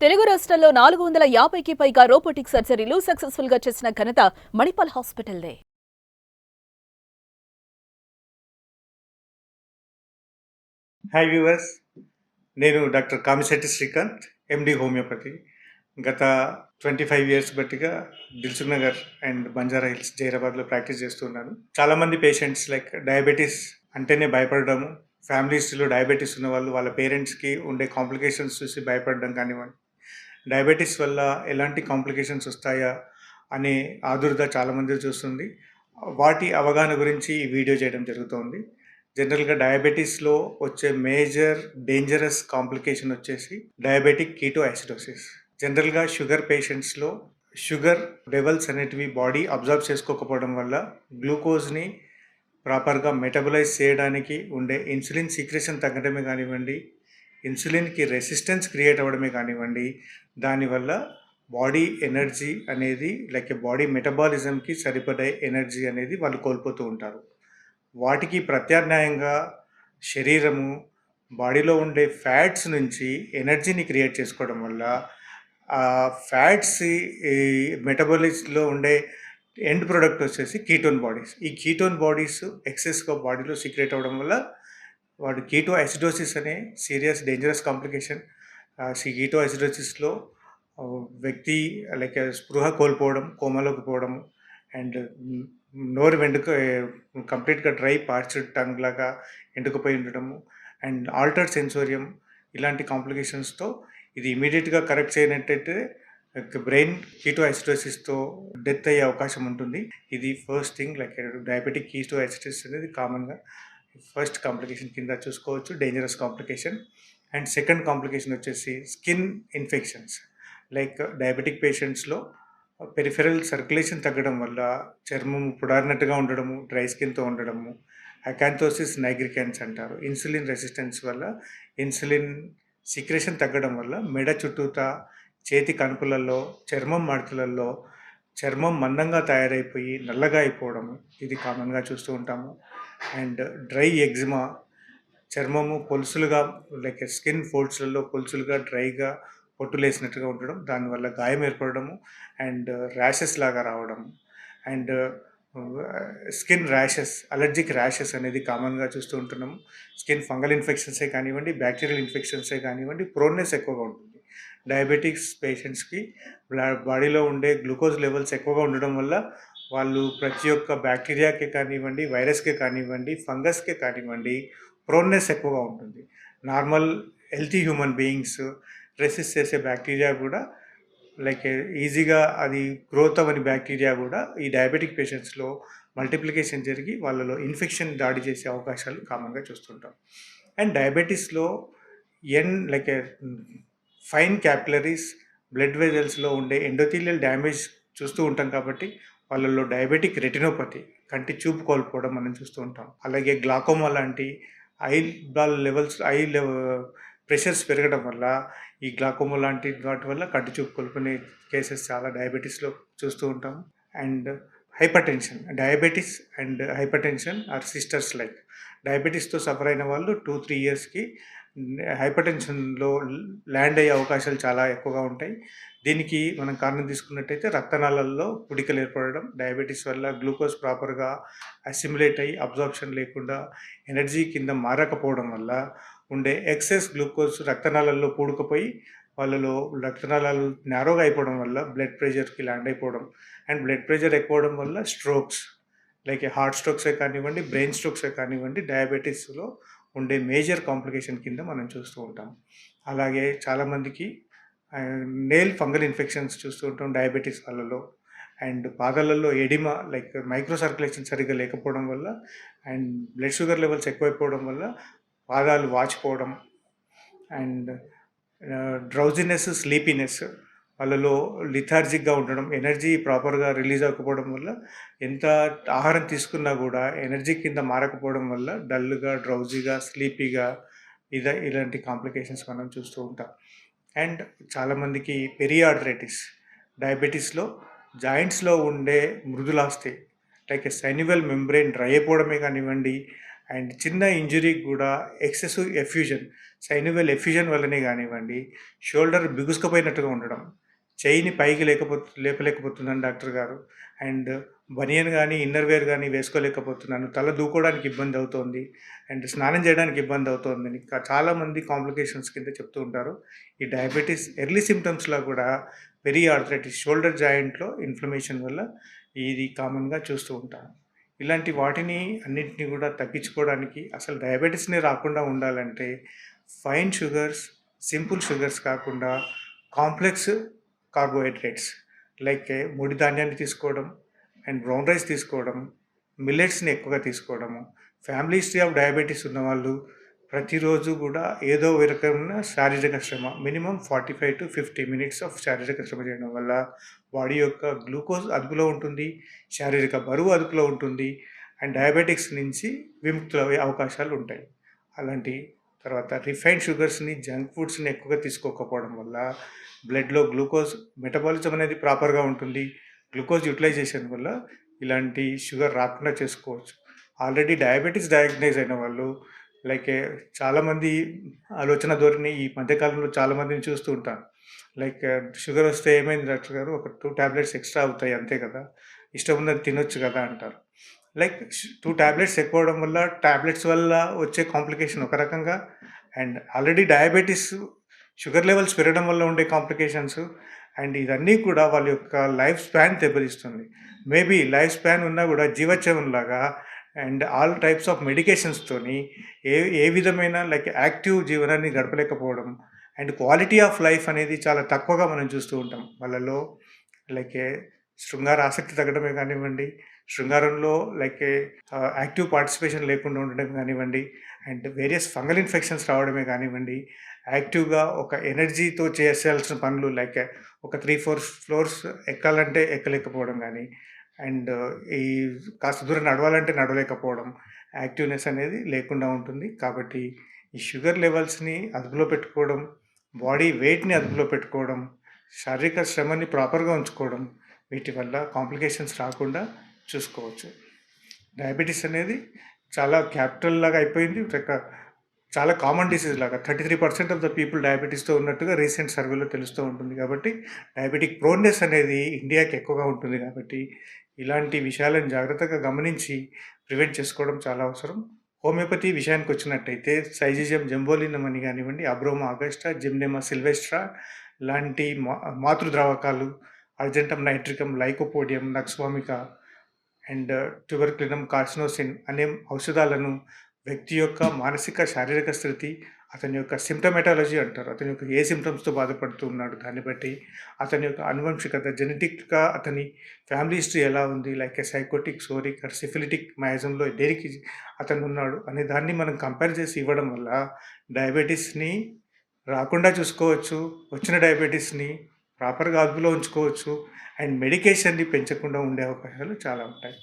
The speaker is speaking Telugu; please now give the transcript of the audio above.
తెలుగు రాష్ట్రాల్లో 450కి పైగా రోబోటిక్ సర్జరీలు సక్సెస్ఫుల్ గా చేసిన ఘనత మణిపాల్ హాస్పిటల్దే. హాయ్ వ్యూవర్స్, నేను doctor Kamishetti Srikanth, MD homeopathy. గత 25 ఇయర్స్ బట్టిగా Dilsukhnagar and Banjara hills, జైరాబాద్లో ప్రాక్టీస్ చేస్తున్నాను. చాలామంది పేషెంట్స్ లైక్ డయాబెటీస్ అంటేనే భయపడము, ఫ్యామిలీస్లో డయాబెటీస్ ఉన్న వాళ్ళు వాళ్ళ పేరెంట్స్కి ఉండే కాంప్లికేషన్స్ చూసి భయపడడం కానివ్వండి, డయాబెటీస్ వల్ల ఎలాంటి కాంప్లికేషన్స్ వస్తాయా అనే ఆదుర్ద చాలామంది చూస్తుంది. వాటి అవగాహన గురించి ఈ వీడియో చేయడం జరుగుతోంది. జనరల్గా డయాబెటీస్లో వచ్చే మేజర్ డేంజరస్ కాంప్లికేషన్ వచ్చేసి డయాబెటిక్ కీటో యాసిడోసిస్. జనరల్గా షుగర్ పేషెంట్స్లో షుగర్ లెవెల్స్ అనేటివి బాడీ అబ్జర్వ్ చేసుకోకపోవడం వల్ల గ్లూకోజ్ని ప్రాపర్గా మెటబలైజ్ చేయడానికి ఉండే ఇన్సులిన్ సీక్రెషన్ తగ్గడమే కానివ్వండి, ఇన్సులిన్కి రెసిస్టెన్స్ క్రియేట్ అవ్వడమే కానివ్వండి, దానివల్ల బాడీ ఎనర్జీ అనేది లైక్ బాడీ మెటబాలిజంకి సరిపడే ఎనర్జీ అనేది వాళ్ళు కోల్పోతూ ఉంటారు. వాటికి ప్రత్యామ్నాయంగా శరీరము బాడీలో ఉండే ఫ్యాట్స్ నుంచి ఎనర్జీని క్రియేట్ చేసుకోవడం వల్ల ఆ ఫ్యాట్స్ ఈ మెటబాలిక్స్లో ఉండే ఎండ్ ప్రొడక్ట్ వచ్చేసి కీటోన్ బాడీస్. ఈ కీటోన్ బాడీస్ ఎక్సెస్గా బాడీలో సీక్రెట్ అవ్వడం వల్ల వాడు కీటో యాసిడోసిస్ అనే సీరియస్ డేంజరస్ కాంప్లికేషన్. కీటో యాసిడోసిస్లో వ్యక్తి లైక్ స్పృహ కోల్పోవడం, కోమాలోకి పోవడం అండ్ నోరు వెండుక కంప్లీట్గా డ్రై పార్చ్డ్ టంగ్ లాగా ఎండుకుపోయి ఉండడము అండ్ ఆల్టర్డ్ సెన్సోరియం, ఇలాంటి కాంప్లికేషన్స్తో ఇది ఇమీడియట్గా కరెక్ట్ చేయనట్టయితే బ్రెయిన్ కీటో యాసిడోసిస్తో డెత్ అయ్యే అవకాశం ఉంటుంది. ఇది first thing. Like diabetic ketoacidosis అనేది కామన్గా ఫస్ట్ కాంప్లికేషన్ కింద చూసుకోవచ్చు, dangerous complication. And second complication వచ్చేసి స్కిన్ ఇన్ఫెక్షన్స్. లైక్ డయాబెటిక్ పేషెంట్స్లో పెరిఫెరల్ సర్క్యులేషన్ తగ్గడం వల్ల చర్మం పొడారినట్టుగా ఉండడము, డ్రై స్కిన్తో ఉండడము, అకాంతోసిస్ నైగ్రికాన్స్ అంటారు. ఇన్సులిన్ రెసిస్టెన్స్ వల్ల ఇన్సులిన్ సీక్రెషన్ తగ్గడం వల్ల మెడ చుట్టూత, చేతి కనుపులలో, చర్మం మడతలలో చర్మం మందంగా తయారైపోయి నల్లగా అయిపోవడము, ఇది కామన్గా చూస్తూ ఉంటాము. అండ్ డ్రై ఎగ్జిమా, చర్మము పొలుసులుగా లైక్ స్కిన్ ఫోల్డ్స్లలో పొలుసులుగా డ్రైగా పొట్టులేసినట్టుగా ఉండడం, దానివల్ల గాయం ఏర్పడము అండ్ ర్యాషెస్ లాగా రావడం and skin rashes, allergic rashes అనేది కామన్గా చూస్తూ ఉంటున్నాము. స్కిన్ ఫంగల్ ఇన్ఫెక్షన్సే కానివ్వండి, బ్యాక్టీరియల్ ఇన్ఫెక్షన్సే కానివ్వండి, ప్రోన్నెస్ ఎక్కువగా ఉంటుంది. డయాబెటిక్స్ పేషెంట్స్కి బాడీలో ఉండే గ్లూకోజ్ లెవెల్స్ ఎక్కువగా ఉండడం వల్ల వాళ్ళు ప్రతి ఒక్క బ్యాక్టీరియాకే కానివ్వండి, వైరస్కే కానివ్వండి, ఫంగస్కే కానివ్వండి ప్రోన్నెస్ ఎక్కువగా ఉంటుంది. Normal healthy human beings resist చేసే బ్యాక్టీరియా కూడా లైక్ ఈజీగా అది గ్రోత్ అవ్వని బ్యాక్టీరియా కూడా ఈ డయాబెటిక్ పేషెంట్స్లో మల్టిప్లికేషన్ జరిగి వాళ్ళలో ఇన్ఫెక్షన్ దాడి చేసే అవకాశాలు కామన్గా చూస్తుంటాం. అండ్ డయాబెటీస్లో లైక్ ఫైన్ క్యాపిలరీస్, బ్లడ్ వెజల్స్లో ఉండే ఎండోథీలియల్ డ్యామేజ్ చూస్తూ ఉంటాం కాబట్టి వాళ్ళలో డయాబెటిక్ రెటినోపతి, కంటి చూపు కోల్పోవడం మనం చూస్తూ ఉంటాం. అలాగే గ్లాకోమా లాంటి ఐ లెవెల్స్, ప్రెషర్స్ పెరగడం వల్ల ఈ గ్లాకోమా లాంటి వాటి వల్ల కంటి చూపు కోల్పోయే కేసెస్ చాలా డయాబెటీస్లో చూస్తూ ఉంటాం. And hypertension, diabetes and hypertension are sisters. Like డయాబెటీస్తో సఫర్ అయిన వాళ్ళు 2-3 ఇయర్స్కి హైపర్ టెన్షన్లో ల్యాండ్ అయ్యే అవకాశాలు చాలా ఎక్కువగా ఉంటాయి. దీనికి మనం కారణం తీసుకున్నట్టయితే రక్తనాళాల్లో పుడికలు ఏర్పడడం, డయాబెటీస్ వల్ల గ్లూకోజ్ ప్రాపర్గా అసిమిలేట్ అయ్యి అబ్జార్ప్షన్ లేకుండా ఎనర్జీ కింద మారకపోవడం వల్ల ఉండే ఎక్సెస్ గ్లూకోజ్ రక్తనాళాల్లో పూడుకుపోయి వాళ్ళలో రక్తనాళాలు నేరోగా అయిపోవడం వల్ల బ్లడ్ ప్రెషర్కి ల్యాండ్ అయిపోవడం అండ్ బ్లడ్ ప్రెషర్ ఎక్కువడం వల్ల స్ట్రోక్స్, లైక్ హార్ట్ స్ట్రోక్సే కానివ్వండి, బ్రెయిన్ స్ట్రోక్సే కానివ్వండి, డయాబెటీస్లో ఉండే మేజర్ కాంప్లికేషన్ కింద మనం చూస్తూ ఉంటాం. అలాగే చాలామందికి నెయిల్ ఫంగల్ ఇన్ఫెక్షన్స్ చూస్తూ ఉంటాం డయాబెటీస్ వాళ్ళలో. అండ్ పాదాలలో ఎడిమా, లైక్ మైక్రో సర్క్యులేషన్ సరిగ్గా లేకపోవడం వల్ల అండ్ బ్లడ్ షుగర్ లెవెల్స్ ఎక్కువైపోవడం వల్ల పాదాలు వాచిపోవడం అండ్ డ్రౌజినెస్, స్లీపీనెస్, వాళ్ళలో లిథార్జిక్గా ఉండడం, ఎనర్జీ ప్రాపర్గా రిలీజ్ అవ్వకపోవడం వల్ల ఎంత ఆహారం తీసుకున్నా కూడా ఎనర్జీ కింద మారకపోవడం వల్ల డల్గా, డ్రౌజీగా, స్లీపీగా ఇలాంటి కాంప్లికేషన్స్ మనం చూస్తూ ఉంటాం. అండ్ చాలామందికి పెరియార్థరైటిస్, డయాబెటీస్లో జాయింట్స్లో ఉండే మృదులాస్థి లైక్ సైనివల్ మెంబ్రెయిన్ డ్రై అయిపోవడమే కానివ్వండి అండ్ చిన్న ఇంజరీకి కూడా ఎక్సెసివ్ ఎఫ్యూజన్, సైనోవియల్ ఎఫ్యూజన్ వల్లనే కానివ్వండి, షోల్డర్ బిగుసుకుపోయినట్టుగా ఉండడం, చెయ్యిని పైకి లేపలేకపోతున్నాను డాక్టర్ గారు. అండ్ బనియన్ గానీ, ఇన్నర్ వేర్ గానీ వేసుకోలేకపోతున్నాను. తల దూకోవడానికి ఇబ్బందవుతోంది. అండ్ స్నానం చేయడానికి ఇబ్బందవుతోందని చాలామంది కాంప్లికేషన్స్ కింద చెప్తూ ఉంటారు. ఈ డయాబెటిస్ ఎర్లీ సిమ్టమ్స్‌లో కూడా పెరియార్థరైటిస్, షోల్డర్ జాయింట్‌లో ఇన్‌ఫ్లమేషన్ వల్ల ఇది కామన్‌గా చూస్తూ ఉంటాం. ఇలాంటి వాటిని అన్నిటిని కూడా తగ్గించుకోవడానికి, అసలు డయాబెటిస్‌నే రాకుండా ఉండాలంటే ఫైన్ షుగర్స్, సింపుల్ షుగర్స్ కాకుండా కాంప్లెక్స్ కార్బోహైడ్రేట్స్ లైక్ ముడి ధాన్యాన్ని తీసుకోవడం అండ్ బ్రౌన్ రైస్ తీసుకోవడం, మిల్లెట్స్‌ని ఎక్కువగా తీసుకోవడము. ఫ్యామిలీ హిస్టరీ ఆఫ్ డయాబెటిస్ ఉన్నవాళ్ళు ప్రతిరోజు కూడా ఏదో ఒక రకమైన శారీరక శ్రమ మినిమమ్ 45-50 మినిట్స్ ఆఫ్ శారీరక శ్రమ చేయడం వల్ల బాడీ యొక్క గ్లూకోజ్ అదుపులో ఉంటుంది, శారీరక బరువు అదుపులో ఉంటుంది అండ్ డయాబెటిక్స్ నుంచి విముక్తులయ్యే అవకాశాలు ఉంటాయి. అలాంటి తర్వాత రిఫైన్డ్ షుగర్స్‌ని, జంక్ ఫుడ్స్‌ని ఎక్కువగా తీసుకోకపోవడం వల్ల బ్లడ్‌లో గ్లూకోజ్ మెటబాలిజం అనేది ప్రాపర్‌గా ఉంటుంది. గ్లూకోజ్ యుటిలైజేషన్ వల్ల ఇలాంటి షుగర్ రాకుండా చేసుకోవచ్చు. ఆల్రెడీ డయాబెటిస్ డయాగ్నైజ్ అయిన వాళ్ళు లైక్ చాలామంది ఆలోచన ధోరణి ఈ మధ్య కాలంలో చాలామందిని చూస్తూ ఉంటాను. లైక్ షుగర్ వస్తే ఏమైంది డాక్టర్ గారు, ఒక 2 టాబ్లెట్స్ ఎక్స్ట్రా అవుతాయి అంతే కదా, ఇష్టం ఉన్నది తినొచ్చు కదా అంటారు. లైక్ 2 టాబ్లెట్స్ ఎక్కువడం వల్ల టాబ్లెట్స్ వల్ల వచ్చే కాంప్లికేషన్ ఒక రకంగా, and already diabetes sugar levels పెరగడం వల్ల ఉండే కాంప్లికేషన్స్, అండ్ ఇవన్నీ కూడా వాళ్ళ యొక్క లైఫ్ స్పాన్ దెబ్బతీస్తుంది. మేబీ లైఫ్ స్పాన్ ఉన్నా కూడా జీవచ్ఛవంలాగా అండ్ ఆల్ టైప్స్ ఆఫ్ మెడికేషన్స్‌తోని ఏ ఏ విధమైన లైక్ యాక్టివ్ జీవనాన్ని గడపలేకపోవడం అండ్ క్వాలిటీ ఆఫ్ లైఫ్ అనేది చాలా తక్కువగా మనం చూస్తూ ఉంటాం. వాళ్ళలో లైక్ శృంగార ఆసక్తి తగ్గడమే కానివ్వండి, శృంగారంలో లైక్ యాక్టివ్ పార్టిసిపేషన్ లేకుండా ఉండడం కానివ్వండి, అండ్ వేరియస్ ఫంగల్ ఇన్ఫెక్షన్స్ రావడమే కానివ్వండి, యాక్టివ్‌గా ఒక ఎనర్జీతో చేసేయాల్సిన పనులు లైక్ ఒక 3-4 ఫ్లోర్స్ ఎక్కాలంటే ఎక్కలేకపోవడం గానీ, అండ్ ఈ కాస్త దూరం నడవాలంటే నడవలేకపోవడం, యాక్టివ్‌నెస్ అనేది లేకుండా ఉంటుంది. కాబట్టి ఈ షుగర్ లెవెల్స్‌ని అదుపులో పెట్టుకోవడం, బాడీ వెయిట్‌ని అదుపులో పెట్టుకోవడం, శారీరక శ్రమని ప్రాపర్‌గా ఉంచుకోవడం, వీటి వల్ల కాంప్లికేషన్స్ రాకుండా చూసుకోవచ్చు. డయాబెటిస్ అనేది చాలా క్యాపిటల్ లాగా అయిపోయింది. చాలా కామన్ డిసీజ్ లాగా 33% ఆఫ్ ద పీపుల్ డయాబెటిస్‌తో ఉన్నట్టుగా రీసెంట్ సర్వేలో తెలుస్తూ ఉంటుంది. కాబట్టి డయాబెటిక్ ప్రోన్నెస్ అనేది ఇండియాకి ఎక్కువగా ఉంటుంది కాబట్టి ఇలాంటి విషయాలను జాగ్రత్తగా గమనించి ప్రివెంట్ చేసుకోవడం చాలా అవసరం. హోమియోపతి విషయానికొచ్చినట్టయితే సైజిజియం జంబోలినం అని కానివ్వండి, అబ్రోమా అగస్టా, జిమ్నెమా సిల్వెస్ట్రా లాంటి మాతృద్రావకాలు, అర్జెంటమ్ నైట్రికమ్, లైకోపోడియం, నక్స్వామికా అండ్ ట్యూబర్క్లినం కార్సినోసిన్ అనే ఔషధాలను వ్యక్తి యొక్క మానసిక, శారీరక స్థితి, అతని యొక్క సింప్టమాటాలజీ అంటారు. అతని యొక్క ఏ సింప్టమ్స్‌తో బాధపడుతూ ఉన్నాడు, దాన్ని బట్టి అతని యొక్క అనువంశికత, జెనెటిక్‌గా అతని ఫ్యామిలీ హిస్టరీ ఎలా ఉంది, like psychotic, psoric or syphilitic మయాజంలో దేనికి అతను ఉన్నాడు అనే దాన్ని మనం కంపేర్ చేసి ఇవ్వడం వల్ల డయాబెటిస్‌ని రాకుండా చూసుకోవచ్చు. వచ్చిన డయాబెటిస్‌ని ప్రాపర్‌గా అదుపులో ఉంచుకోవచ్చు. అండ్ మెడికేషన్‌ని పెంచకుండా ఉండే అవకాశాలు చాలా ఉంటాయి.